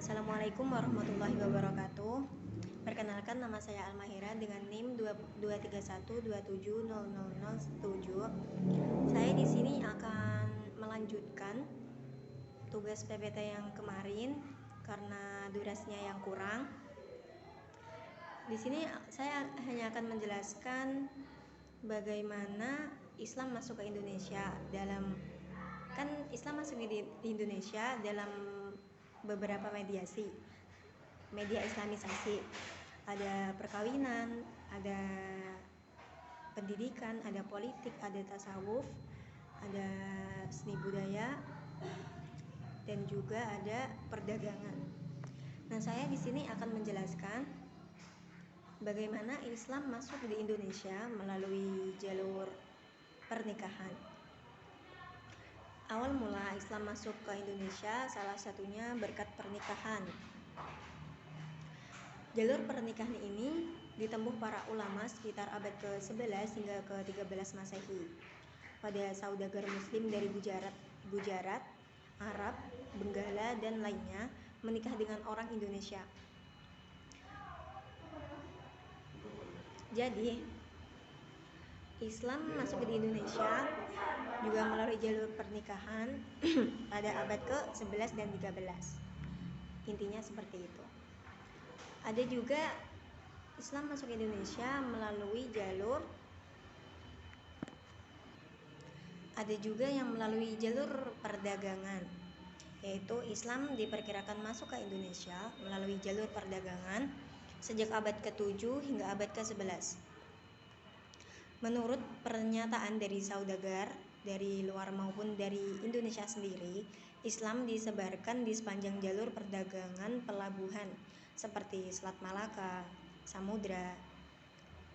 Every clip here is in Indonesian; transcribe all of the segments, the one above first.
Assalamualaikum warahmatullahi wabarakatuh. Perkenalkan, nama saya Almahira dengan NIM 231270007. Saya di sini akan melanjutkan tugas PPT yang kemarin karena durasinya yang kurang. Di sini saya hanya akan menjelaskan bagaimana Islam masuk ke Indonesia Islam masuk di Indonesia dalam beberapa media islamisasi. Ada perkawinan, ada pendidikan, ada politik, ada tasawuf, ada seni budaya, dan juga ada perdagangan. Nah, saya di sini akan menjelaskan bagaimana Islam masuk di Indonesia melalui jalur pernikahan. Awal mula Islam masuk ke Indonesia salah satunya berkat pernikahan. Jalur pernikahan ini ditempuh para ulama sekitar abad ke-11 hingga ke-13 Masehi. Pada saudagar muslim dari Gujarat, Arab, Benggala, dan lainnya menikah dengan orang Indonesia. Jadi, Islam masuk di Indonesia juga melalui jalur pernikahan pada abad ke-11 dan 13. Intinya seperti itu. Ada juga Islam masuk ke Indonesia melalui jalur perdagangan, yaitu Islam diperkirakan masuk ke Indonesia melalui jalur perdagangan sejak abad ke-7 hingga abad ke-11. Menurut pernyataan dari saudagar dari luar maupun dari Indonesia sendiri, Islam disebarkan di sepanjang jalur perdagangan pelabuhan seperti Selat Malaka, Samudra,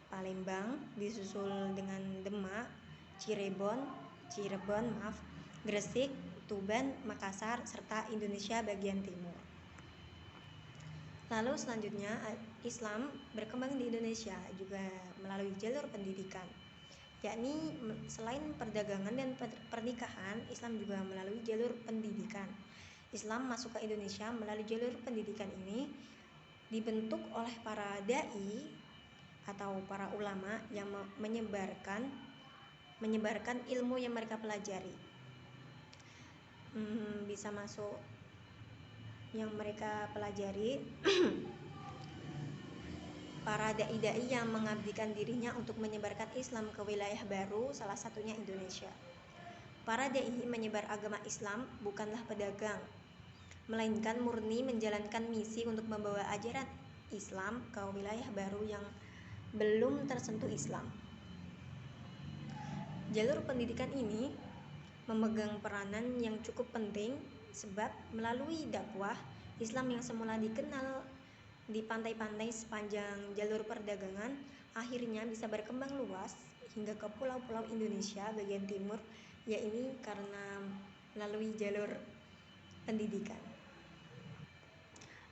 Palembang, disusul dengan Demak, Cirebon, Gresik, Tuban, Makassar, serta Indonesia bagian timur. Lalu selanjutnya, Islam berkembang di Indonesia juga melalui jalur pendidikan, yakni selain perdagangan dan pernikahan, Islam juga melalui jalur pendidikan. Islam masuk ke Indonesia melalui jalur pendidikan ini dibentuk oleh para dai atau para ulama yang menyebarkan ilmu yang mereka pelajari. Bisa masuk yang mereka pelajari para dai-dai yang mengabdikan dirinya untuk menyebarkan Islam ke wilayah baru, salah satunya Indonesia. Para dai menyebar agama Islam bukanlah pedagang, melainkan murni menjalankan misi untuk membawa ajaran Islam ke wilayah baru yang belum tersentuh Islam. Jalur pendidikan ini memegang peranan yang cukup penting sebab melalui dakwah Islam yang semula dikenal di pantai-pantai sepanjang jalur perdagangan akhirnya bisa berkembang luas hingga ke pulau-pulau Indonesia bagian timur, yaitu karena melalui jalur pendidikan.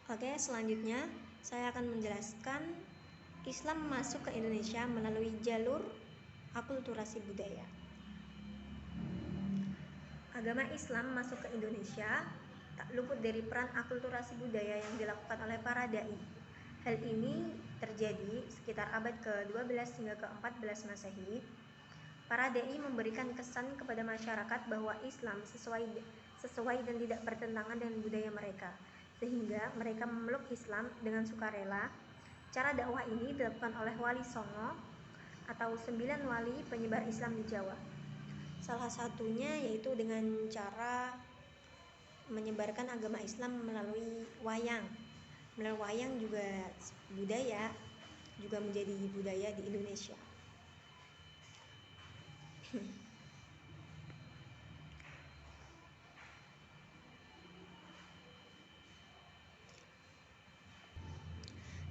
Oke, selanjutnya saya akan menjelaskan Islam masuk ke Indonesia melalui jalur akulturasi budaya. Agama Islam masuk ke Indonesia tak luput dari peran akulturasi budaya yang dilakukan oleh para dai. Hal ini terjadi sekitar abad ke-12 hingga ke-14 Masehi. Para dai memberikan kesan kepada masyarakat bahwa Islam sesuai dan tidak bertentangan dengan budaya mereka, sehingga mereka memeluk Islam dengan sukarela. Cara dakwah ini dilakukan oleh Wali Songo atau 9 wali penyebar Islam di Jawa. Salah satunya yaitu dengan cara menyebarkan agama Islam melalui wayang. Melalui wayang juga menjadi budaya di Indonesia.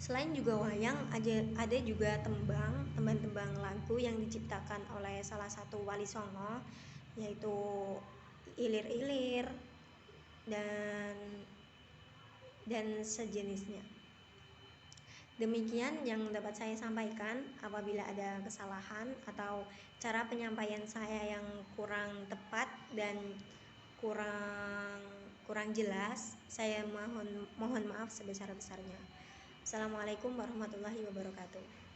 Selain juga wayang, ada juga tembang lagu yang diciptakan oleh salah satu wali songo, yaitu ilir-ilir dan sejenisnya. Demikian yang dapat saya sampaikan. Apabila ada kesalahan atau cara penyampaian saya yang kurang tepat dan kurang kurang jelas, saya mohon maaf sebesar-besarnya. Assalamualaikum warahmatullahi wabarakatuh.